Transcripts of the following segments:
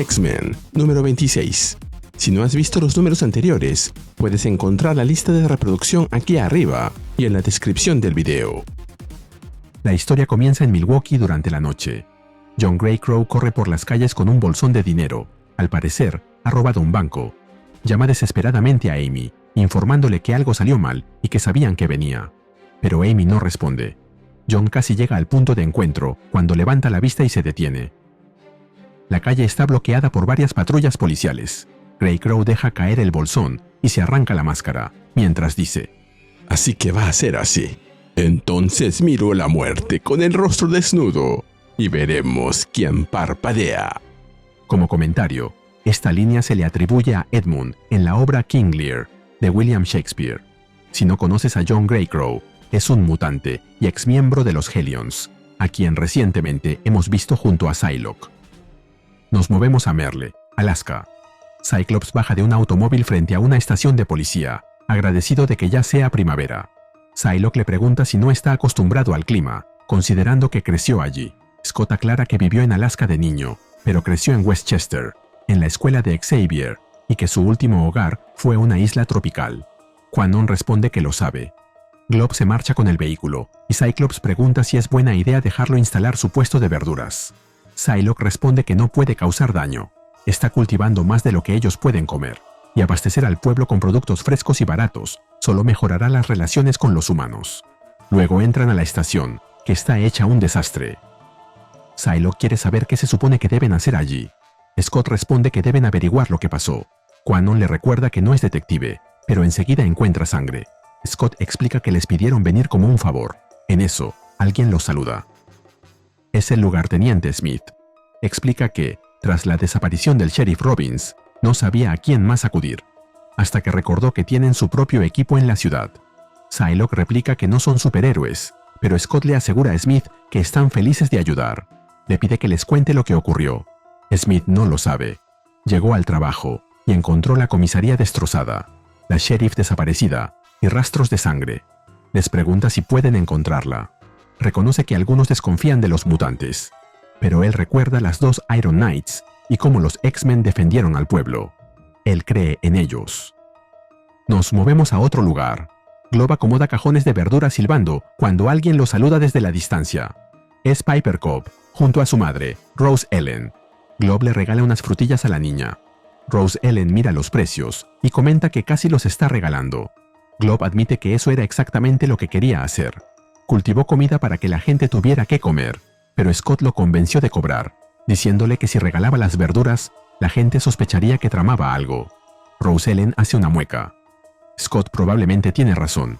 X-Men, número 26. Si no has visto los números anteriores, puedes encontrar la lista de reproducción aquí arriba y en la descripción del video. La historia comienza en Milwaukee durante la noche. John Greycrow corre por las calles con un bolsón de dinero. Al parecer, ha robado un banco. Llama desesperadamente a Amy, informándole que algo salió mal y que sabían que venía. Pero Amy no responde. John casi llega al punto de encuentro cuando levanta la vista y se detiene. La calle está bloqueada por varias patrullas policiales. Greycrow deja caer el bolsón y se arranca la máscara, mientras dice: Así que va a ser así. Entonces miro la muerte con el rostro desnudo y veremos quién parpadea. Como comentario, esta línea se le atribuye a Edmund en la obra King Lear, de William Shakespeare. Si no conoces a John Greycrow, es un mutante y exmiembro de los Hellions, a quien recientemente hemos visto junto a Psylocke. Nos movemos a Merle, Alaska. Cyclops baja de un automóvil frente a una estación de policía, agradecido de que ya sea primavera. Psylocke le pregunta si no está acostumbrado al clima, considerando que creció allí. Scott aclara que vivió en Alaska de niño, pero creció en Westchester, en la escuela de Xavier, y que su último hogar fue una isla tropical. Quanon responde que lo sabe. Glob se marcha con el vehículo, y Cyclops pregunta si es buena idea dejarlo instalar su puesto de verduras. Psylocke responde que no puede causar daño. Está cultivando más de lo que ellos pueden comer, y abastecer al pueblo con productos frescos y baratos solo mejorará las relaciones con los humanos. Luego entran a la estación, que está hecha un desastre. Psylocke quiere saber qué se supone que deben hacer allí. Scott responde que deben averiguar lo que pasó. Quanon le recuerda que no es detective, pero enseguida encuentra sangre. Scott explica que les pidieron venir como un favor. En eso, alguien los saluda. Es el lugarteniente Smith. Explica que, tras la desaparición del sheriff Robbins, no sabía a quién más acudir, hasta que recordó que tienen su propio equipo en la ciudad. Psylocke replica que no son superhéroes, pero Scott le asegura a Smith que están felices de ayudar. Le pide que les cuente lo que ocurrió. Smith no lo sabe. Llegó al trabajo y encontró la comisaría destrozada, la sheriff desaparecida y rastros de sangre. Les pregunta si pueden encontrarla. Reconoce que algunos desconfían de los mutantes, pero él recuerda las dos Iron Knights y cómo los X-Men defendieron al pueblo. Él cree en ellos. Nos movemos a otro lugar. Glob acomoda cajones de verduras silbando cuando alguien lo saluda desde la distancia. Es Piper Cobb, junto a su madre, Rose Ellen. Glob le regala unas frutillas a la niña. Rose Ellen mira los precios y comenta que casi los está regalando. Glob admite que eso era exactamente lo que quería hacer. Cultivó comida para que la gente tuviera que comer, pero Scott lo convenció de cobrar, diciéndole que si regalaba las verduras, la gente sospecharía que tramaba algo. Rose Ellen hace una mueca. Scott probablemente tiene razón.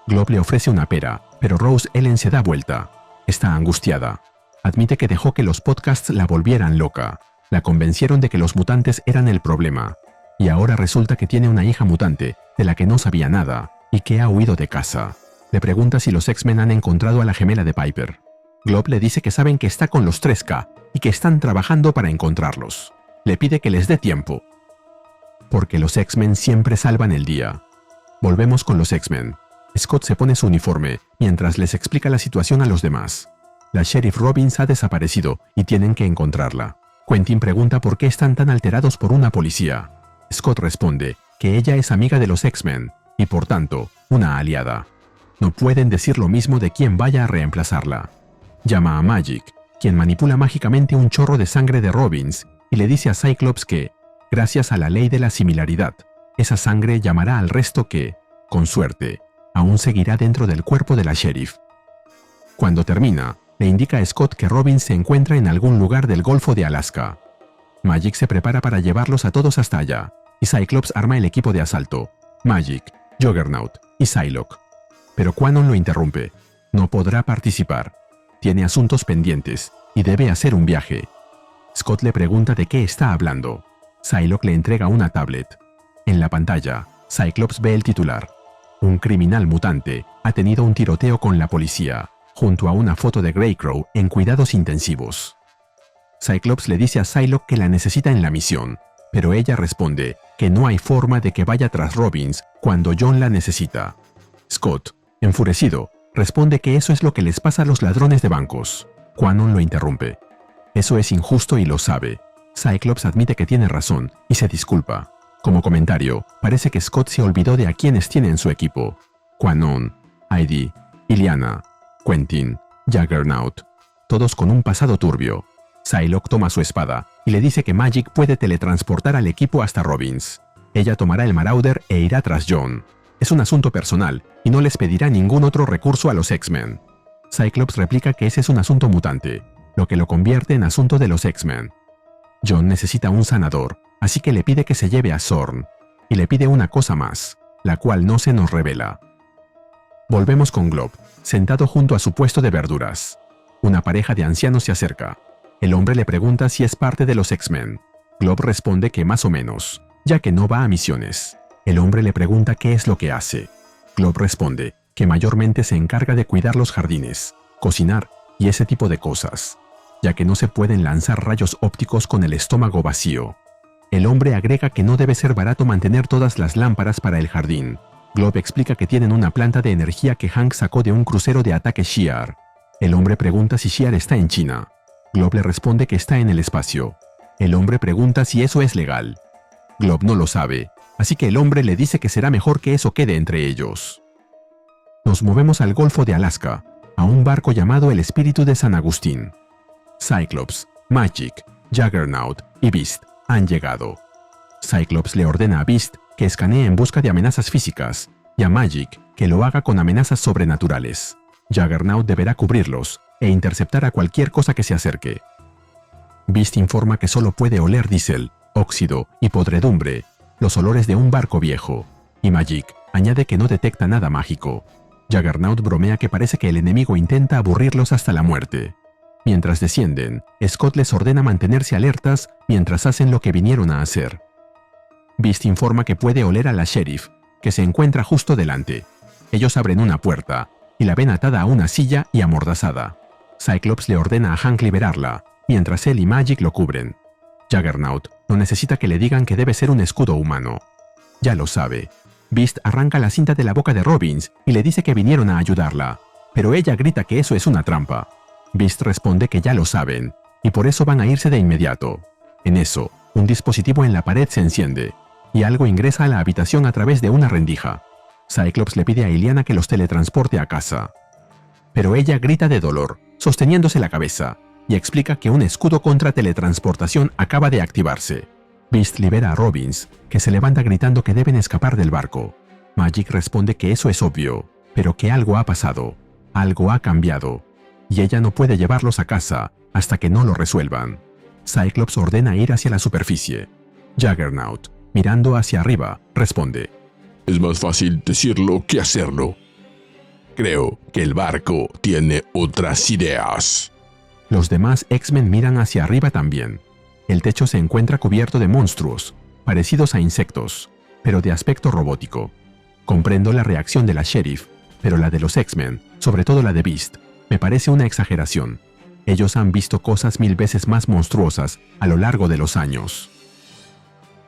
Glob le ofrece una pera, pero Rose Ellen se da vuelta. Está angustiada. Admite que dejó que los podcasts la volvieran loca. La convencieron de que los mutantes eran el problema. Y ahora resulta que tiene una hija mutante, de la que no sabía nada, y que ha huido de casa. Le pregunta si los X-Men han encontrado a la gemela de Piper. Glob le dice que saben que está con los 3K y que están trabajando para encontrarlos. Le pide que les dé tiempo. Porque los X-Men siempre salvan el día. Volvemos con los X-Men. Scott se pone su uniforme mientras les explica la situación a los demás. La sheriff Robbins ha desaparecido y tienen que encontrarla. Quentin pregunta por qué están tan alterados por una policía. Scott responde que ella es amiga de los X-Men y por tanto, una aliada. No pueden decir lo mismo de quien vaya a reemplazarla. Llama a Magik, quien manipula mágicamente un chorro de sangre de Robbins y le dice a Cyclops que, gracias a la ley de la similaridad, esa sangre llamará al resto que, con suerte, aún seguirá dentro del cuerpo de la sheriff. Cuando termina, le indica a Scott que Robbins se encuentra en algún lugar del Golfo de Alaska. Magik se prepara para llevarlos a todos hasta allá, y Cyclops arma el equipo de asalto, Magik, Juggernaut y Psylocke. Pero Quanon lo interrumpe. No podrá participar. Tiene asuntos pendientes y debe hacer un viaje. Scott le pregunta de qué está hablando. Psylocke le entrega una tablet. En la pantalla, Cyclops ve el titular. Un criminal mutante ha tenido un tiroteo con la policía, junto a una foto de Greycrow en cuidados intensivos. Cyclops le dice a Psylocke que la necesita en la misión, pero ella responde que no hay forma de que vaya tras Robbins cuando John la necesita. Scott, enfurecido, responde que eso es lo que les pasa a los ladrones de bancos. Quanon lo interrumpe. Eso es injusto y lo sabe. Cyclops admite que tiene razón y se disculpa. Como comentario, parece que Scott se olvidó de a quienes tiene en su equipo: Quanon, Heidi, Illyana, Quentin, Juggernaut, todos con un pasado turbio. Psylocke toma su espada y le dice que Magik puede teletransportar al equipo hasta Robbins. Ella tomará el Marauder e irá tras John. Es un asunto personal y no les pedirá ningún otro recurso a los X-Men. Cyclops replica que ese es un asunto mutante, lo que lo convierte en asunto de los X-Men. John necesita un sanador, así que le pide que se lleve a Zorn, y le pide una cosa más, la cual no se nos revela. Volvemos con Glob, sentado junto a su puesto de verduras. Una pareja de ancianos se acerca. El hombre le pregunta si es parte de los X-Men. Glob responde que más o menos, ya que no va a misiones. El hombre le pregunta qué es lo que hace. Glob responde que mayormente se encarga de cuidar los jardines, cocinar y ese tipo de cosas, ya que no se pueden lanzar rayos ópticos con el estómago vacío. El hombre agrega que no debe ser barato mantener todas las lámparas para el jardín. Glob explica que tienen una planta de energía que Hank sacó de un crucero de ataque Shi'ar. El hombre pregunta si Shi'ar está en China. Glob le responde que está en el espacio. El hombre pregunta si eso es legal. Glob no lo sabe, así que el hombre le dice que será mejor que eso quede entre ellos. Nos movemos al Golfo de Alaska, a un barco llamado el Espíritu de San Agustín. Cyclops, Magik, Juggernaut y Beast han llegado. Cyclops le ordena a Beast que escanee en busca de amenazas físicas y a Magik que lo haga con amenazas sobrenaturales. Juggernaut deberá cubrirlos e interceptar a cualquier cosa que se acerque. Beast informa que solo puede oler diésel, óxido y podredumbre, los olores de un barco viejo, y Magik añade que no detecta nada mágico. Juggernaut bromea que parece que el enemigo intenta aburrirlos hasta la muerte. Mientras descienden, Scott les ordena mantenerse alertas mientras hacen lo que vinieron a hacer. Beast informa que puede oler a la sheriff, que se encuentra justo delante. Ellos abren una puerta y la ven atada a una silla y amordazada. Cyclops le ordena a Hank liberarla, mientras él y Magik lo cubren. Juggernaut no necesita que le digan que debe ser un escudo humano. Ya lo sabe. Beast arranca la cinta de la boca de Robbins y le dice que vinieron a ayudarla, pero ella grita que eso es una trampa. Beast responde que ya lo saben, y por eso van a irse de inmediato. En eso, un dispositivo en la pared se enciende, y algo ingresa a la habitación a través de una rendija. Cyclops le pide a Illyana que los teletransporte a casa. Pero ella grita de dolor, sosteniéndose la cabeza, y explica que un escudo contra teletransportación acaba de activarse. Beast libera a Robbins, que se levanta gritando que deben escapar del barco. Magik responde que eso es obvio, pero que algo ha pasado, algo ha cambiado, y ella no puede llevarlos a casa hasta que no lo resuelvan. Cyclops ordena ir hacia la superficie. Juggernaut, mirando hacia arriba, responde: Es más fácil decirlo que hacerlo. Creo que el barco tiene otras ideas. Los demás X-Men miran hacia arriba también. El techo se encuentra cubierto de monstruos, parecidos a insectos, pero de aspecto robótico. Comprendo la reacción de la sheriff, pero la de los X-Men, sobre todo la de Beast, me parece una exageración. Ellos han visto cosas 1000 veces más monstruosas a lo largo de los años.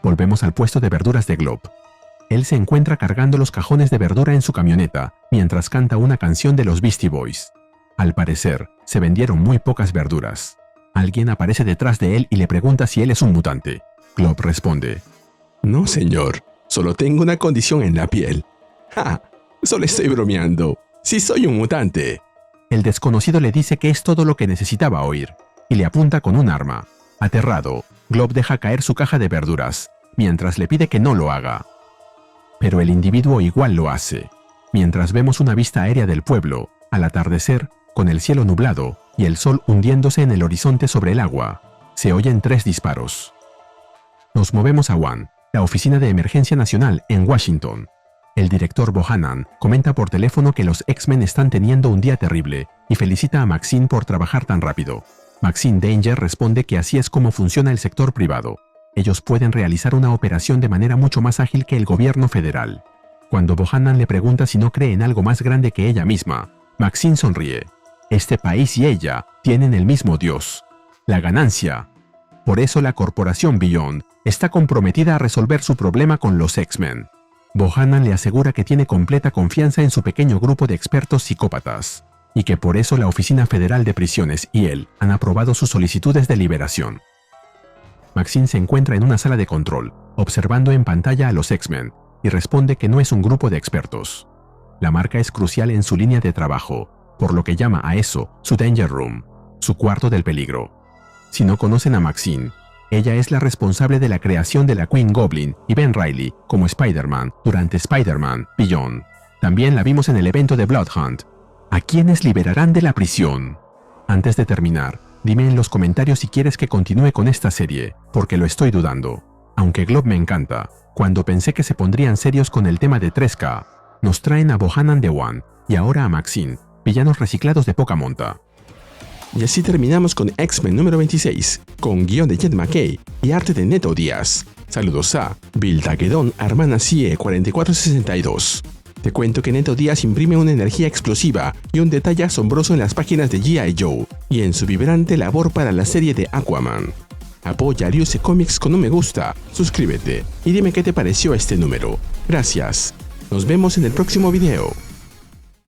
Volvemos al puesto de verduras de Glob. Él se encuentra cargando los cajones de verdura en su camioneta mientras canta una canción de los Beastie Boys. Al parecer, se vendieron muy pocas verduras. Alguien aparece detrás de él y le pregunta si él es un mutante. Glob responde: No, señor. Solo tengo una condición en la piel. ¡Ja! Solo estoy bromeando. Sí soy un mutante. El desconocido le dice que es todo lo que necesitaba oír, y le apunta con un arma. Aterrado, Glob deja caer su caja de verduras, mientras le pide que no lo haga. Pero el individuo igual lo hace. Mientras vemos una vista aérea del pueblo, al atardecer, con el cielo nublado y el sol hundiéndose en el horizonte sobre el agua, se oyen 3 disparos. Nos movemos a WAN, la Oficina de Emergencia Nacional en Washington. El director Bohannan comenta por teléfono que los X-Men están teniendo un día terrible y felicita a Maxine por trabajar tan rápido. Maxine Danger responde que así es como funciona el sector privado. Ellos pueden realizar una operación de manera mucho más ágil que el gobierno federal. Cuando Bohannan le pregunta si no cree en algo más grande que ella misma, Maxine sonríe. Este país y ella tienen el mismo Dios, la ganancia. Por eso la corporación Beyond está comprometida a resolver su problema con los X-Men. Bohannan le asegura que tiene completa confianza en su pequeño grupo de expertos psicópatas, y que por eso la Oficina Federal de Prisiones y él han aprobado sus solicitudes de liberación. Maxine se encuentra en una sala de control, observando en pantalla a los X-Men, y responde que no es un grupo de expertos. La marca es crucial en su línea de trabajo, por lo que llama a eso su Danger Room, su cuarto del peligro. Si no conocen a Maxine, ella es la responsable de la creación de la Queen Goblin y Ben Reilly como Spider-Man durante Spider-Man Beyond. También la vimos en el evento de Blood Hunt. ¿A quiénes liberarán de la prisión? Antes de terminar, dime en los comentarios si quieres que continúe con esta serie, porque lo estoy dudando. Aunque Glob me encanta, cuando pensé que se pondrían serios con el tema de 3K, nos traen a Bohannan the One y ahora a Maxine, villanos reciclados de poca monta. Y así terminamos con X-Men número 26, con guión de Jed MacKay y arte de Neto Díaz. Saludos a Vildaguedón Armana CIE 4462. Te cuento que Neto Díaz imprime una energía explosiva y un detalle asombroso en las páginas de G.I. Joe y en su vibrante labor para la serie de Aquaman. Apoya a Ryuse Comics con un me gusta, suscríbete y dime qué te pareció este número. Gracias. Nos vemos en el próximo video.